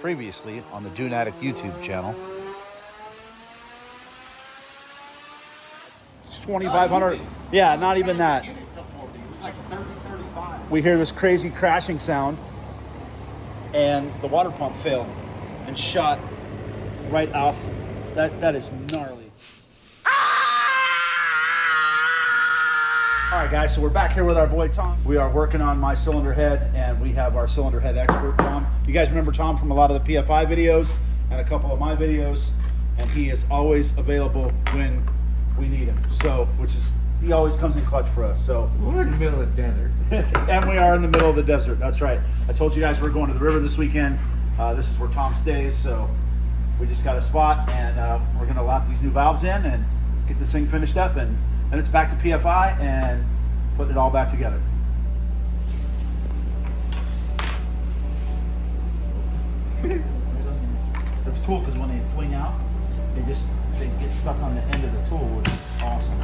Previously on the Dune Addict YouTube channel. It's 2,500. Yeah, not even that. It was like 30, 35. We hear this crazy crashing sound, and the water pump failed and shot right off. That is gnarly. All right, guys, so we're back here with our boy Tom. We are working on my cylinder head, and we have our cylinder head expert, Tom. You guys remember Tom from a lot of the PFI videos and a couple of my videos, and he is always available when we need him. So, he always comes in clutch for us. So We're in the middle of the desert. and we are in the middle of the desert. That's right. I told you guys we're going to the river this weekend. This is where Tom stays, so we just got a spot, and we're going to lap these new valves in and get this thing finished up, and then it's back to PFI and putting it all back together. That's cool because when they fling out, they get stuck on the end of the tool, which is awesome.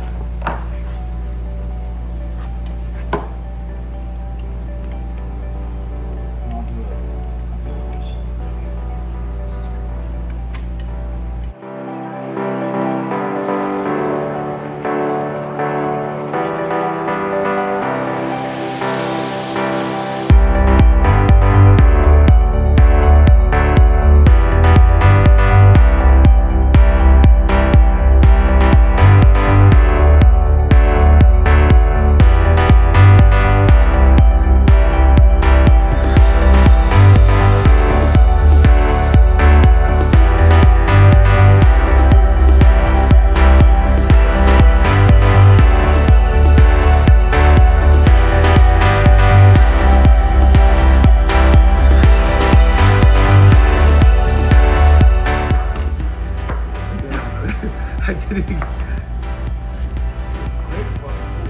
I didn't.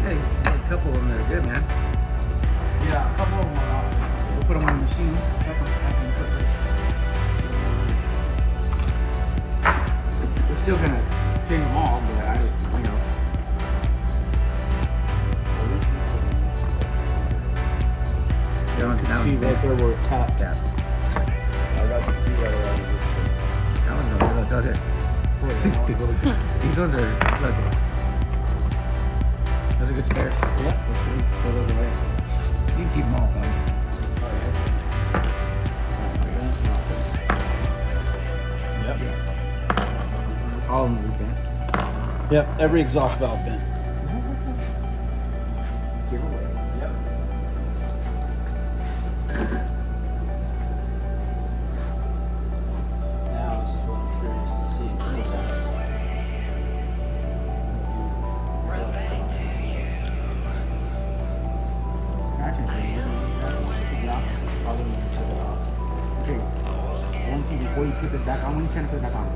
Hey, a couple of them that are good, man. Yeah, a couple of them are off. We'll put them on the machine. We're still gonna change them all, but I don't, you know. You can see right there where it tapped. Yeah. I got the two that are out of this thing. That one's no good. Those are. These ones are look. Those are good spares. Yeah. Throw those away. You can keep them all, guys. Yep. All of them are bent. Yep, every exhaust valve bent. Giveaways. Yep. Now this is what I'm curious to see. Scratching thing. Probably when you took it off. Okay. One thing before you put it back on, when you trying to put it back on?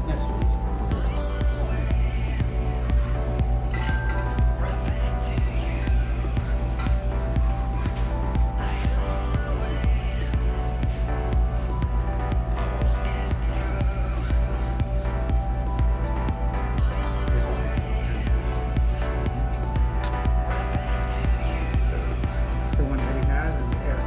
Next week. The one that he has is air.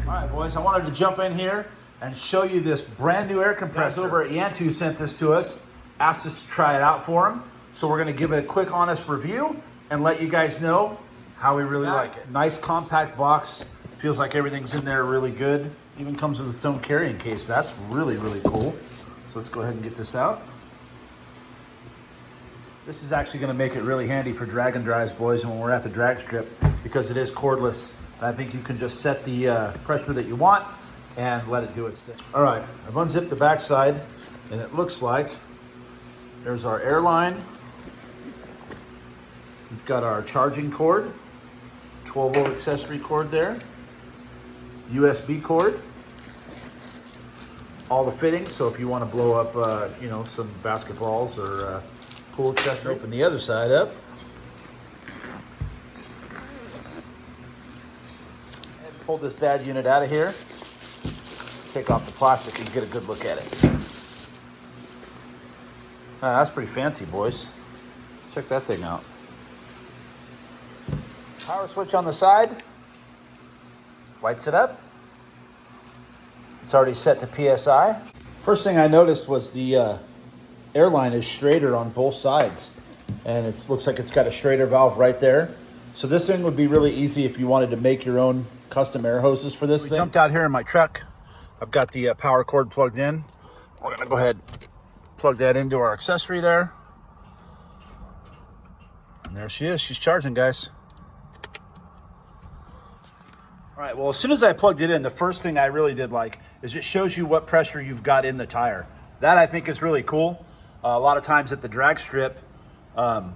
All right, boys, I wanted to jump in here and show you this brand new air compressor. Over at Yantu sent this to us, asked us to try it out for him. So we're gonna give it a quick, honest review and let you guys know how we really like it. Nice compact box. Feels like everything's in there really good. Even comes with its own carrying case. That's really, really cool. So let's go ahead and get this out. This is actually gonna make it really handy for drag and drives, boys, and when we're at the drag strip, because it is cordless. I think you can just set the pressure that you want and let it do its thing. All right, I've unzipped the backside, and it looks like there's our air line. We've got our charging cord, 12 volt accessory cord there, USB cord, all the fittings. So if you want to blow up, you know, some basketballs or pool accessories. Open the other side up. And pull this bad unit out of here. Take off the plastic and get a good look at it. That's pretty fancy, boys. Check that thing out. Power switch on the side. Lights it up. It's already set to PSI. First thing I noticed was the airline is straighter on both sides. And it looks like it's got a straighter valve right there. So this thing would be really easy if you wanted to make your own custom air hoses for this thing. Jumped out here in my truck. I've got the power cord plugged in. We're gonna go ahead and plug that into our accessory there. And there she is, she's charging, guys. All right, well, as soon as I plugged it in, the first thing I really did like is it shows you what pressure you've got in the tire. That I think is really cool. A lot of times at the drag strip,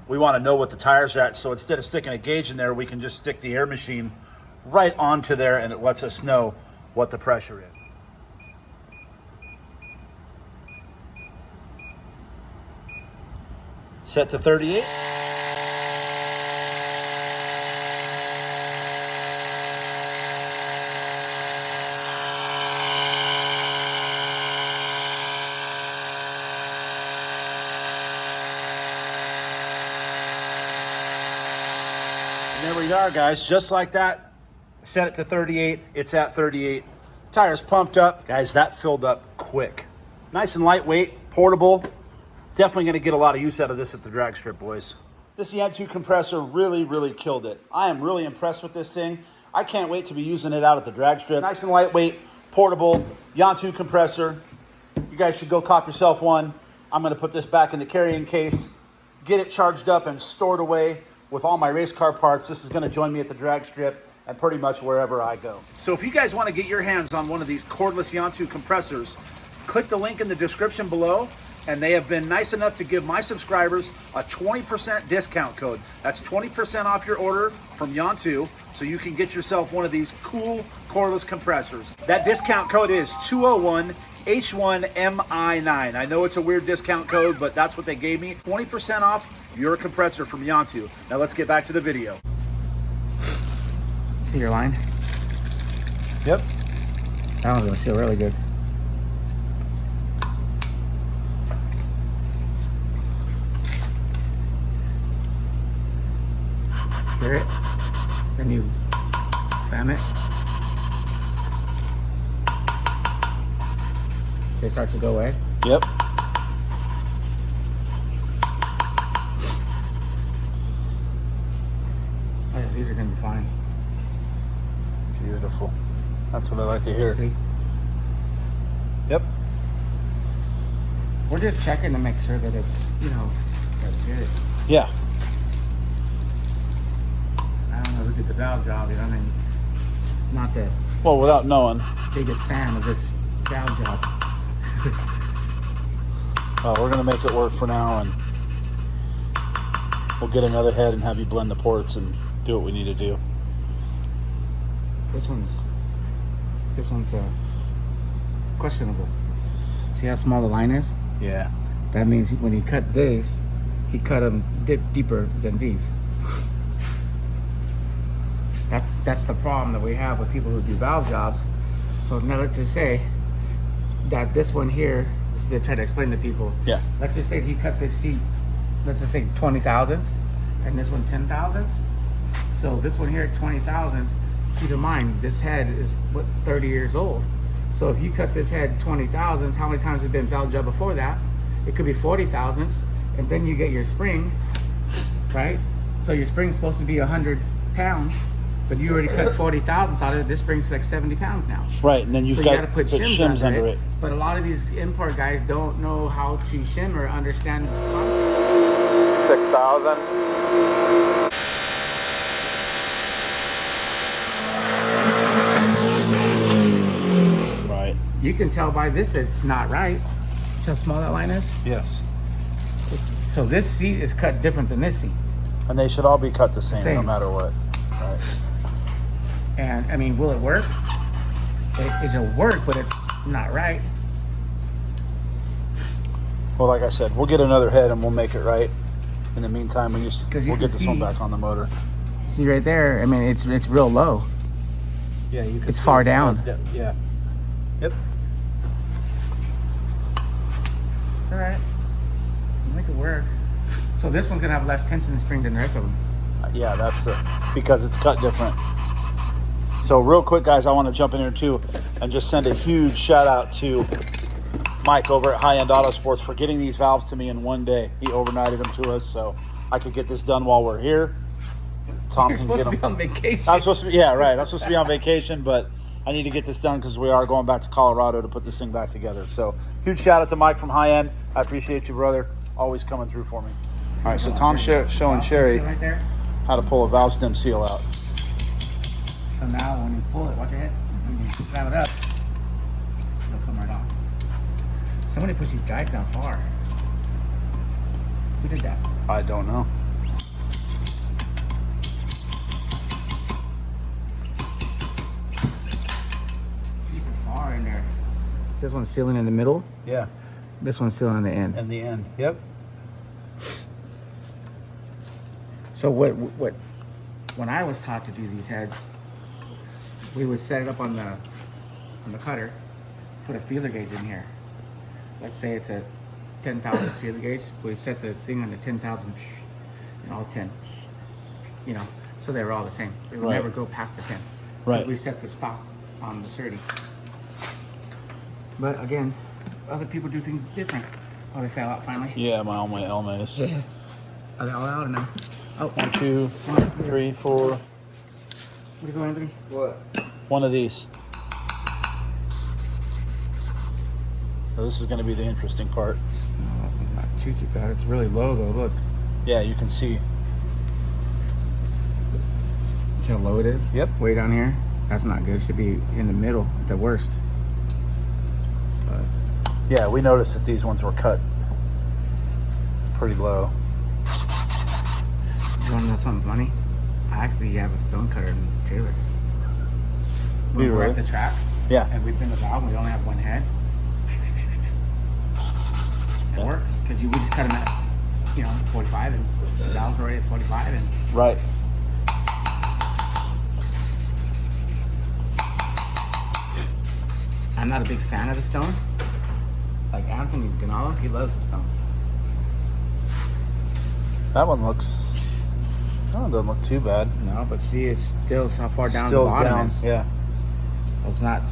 we want to know what the tires are at. So instead of sticking a gauge in there, we can just stick the air machine right onto there and it lets us know what the pressure is. Set to 38. And there we are, guys, just like that. Set it to 38, it's at 38. Tires pumped up. Guys, that filled up quick. Nice and lightweight, portable. Definitely gonna get a lot of use out of this at the drag strip, boys. This Highend compressor really killed it. I am really impressed with this thing. I can't wait to be using it out at the drag strip. Nice and lightweight, portable, Highend compressor. You guys should go cop yourself one. I'm gonna put this back in the carrying case, get it charged up and stored away with all my race car parts. This is gonna join me at the drag strip and pretty much wherever I go. So if you guys wanna get your hands on one of these cordless Highend compressors, click the link in the description below, and they have been nice enough to give my subscribers a 20% discount code. That's 20% off your order from Highend, so you can get yourself one of these cool cordless compressors. That discount code is 201H1MI9. I know it's a weird discount code, but that's what they gave me. 20% off your compressor from Highend. Now let's get back to the video. See your line? Yep. That one's gonna seal really good. Hear it? Then you spam it. They start to go away. Yep. Oh yeah, these are gonna be fine. Beautiful. That's what I like to hear. See? Yep. We're just checking to make sure that it's, you know, that's good. Yeah. I don't know who did the valve job, you know, I mean, not the Well, without knowing. biggest fan of this valve job. Well, we're gonna make it work for now, and we'll get another head and have you blend the ports and do what we need to do. This one's questionable. See how small the line is? Yeah. That means when he cut this, he cut them deeper than these. That's the problem that we have with people who do valve jobs. So now let's just say that this one here, this is to try to explain to people. Yeah. Let's just say he cut this seat, let's just say 20 thousandths, and this one 10 thousandths. So this one here 20 thousandths. Keep in mind, this head is what 30 years old. So if you cut this head 20 thousandths, how many times has it been valve job before that? It could be 40 thousandths, and then you get your spring, right? So your spring's supposed to be 100 pounds, but you already cut 40 thousandths out of it. This spring's like 70 pounds now. Right, and then you've So got you gotta put shims under it. But a lot of these import guys don't know how to shim or understand the concept. 6,000. Right. You can tell by this it's not right. See how small that line is? Yes. So this seat is cut different than this seat. And they should all be cut the same, no Same. matter what. Right. And I mean, will it work? It'll work, but it's not right. Well, like I said, we'll get another head and we'll make it right. In the meantime, we'll can get this one see- back on the motor. See right there? I mean, it's real low. Yeah, you can It's see far down. Yeah. Yep. It's all right. We'll make it work. So this one's gonna have less tension and spring than the rest of them. Yeah, that's because it's cut different. So real quick, guys, I want to jump in here too and just send a huge shout out to Mike over at Highend Auto Sports for getting these valves to me in one day. He overnighted them to us so I could get this done while we're here. Tom You're can supposed get to be them. on vacation. I'm supposed to be, yeah, right. I'm supposed to be on vacation, but I need to get this done because we are going back to Colorado to put this thing back together. So huge shout out to Mike from Highend. I appreciate you, brother. Always coming through for me. All right, so Tom's showing Sherry Right there. how to pull a valve stem seal out. So now when you pull it, watch your head. When you slam it up, it'll come right off. Somebody pushed these guides down far. Who did that? I don't know. These are far in there. This one's sealing in the middle. Yeah, This one's sealing on the end. in the end. Yep. So what? When I was taught to do these heads, we would set it up on the cutter, put a feeler gauge in here. Let's say it's a 10,000 feeler gauge. We set the thing on the 10,000, all 10. You know, so they were all the same. They would Right. never go past the 10. Right. We set the stock on the 30. But again, other people do things different. Oh, they fell out finally. Yeah, my element is. Yeah. Are they all out or no? Oh, 1, 2, 3, 4. Where'd you go, Anthony? What? One of these. So this is going to be the interesting part. No, this one's not too bad. It's really low though. Look. Yeah, you can see. See how low it is? Yep. Way down here. That's not good. It should be in the middle at the worst. But Yeah, we noticed that these ones were cut pretty low. you want to know something funny? I actually have a stone cutter in the trailer. Do When you we're really? at the track Yeah. and we pin the valve and we only have one head. It works because we just cut them at 45 and the valve's already at 45 and Right. I'm not a big fan of the stone. Like Anthony Ganalo, he loves the stones. That one doesn't look too bad. No, but see, it's still how far down Still the bottom down. is. Yeah. So it's not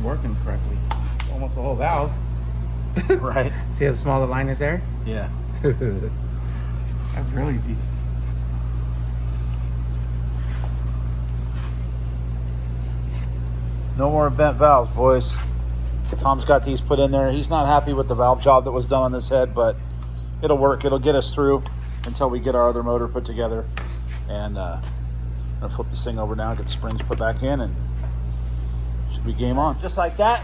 working correctly. Almost the whole valve. Right. See how the smaller line is there? Yeah. That's really deep. No more bent valves, boys. Tom's got these put in there. He's not happy with the valve job that was done on this head, but it'll work. It'll get us through until we get our other motor put together. And I'm gonna flip this thing over now, get the springs put back in, and should be game on. Just like that,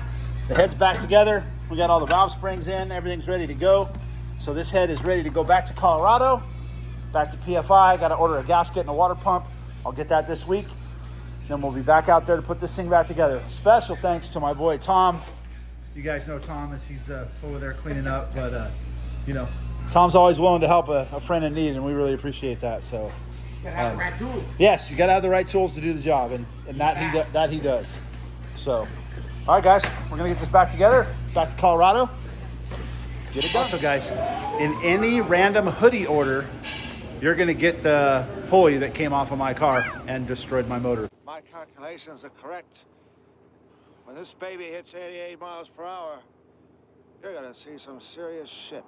the head's back together. We got all the valve springs in. Everything's ready to go. So this head is ready to go back to Colorado, back to PFI. Got to order a gasket and a water pump. I'll get that this week. Then we'll be back out there to put this thing back together. Special thanks to my boy Tom. You guys know Tom as he's over there cleaning up, but Tom's always willing to help a friend in need, and we really appreciate that. So You gotta have the right tools. yes, you got to have the right tools to do the job, and that he does. So, all right, guys, we're gonna get this back together, back to Colorado. Get it done. Also, guys, in any random hoodie order, you're gonna get the pulley that came off of my car and destroyed my motor. My calculations are correct. When this baby hits 88 miles per hour, you're gonna see some serious shit.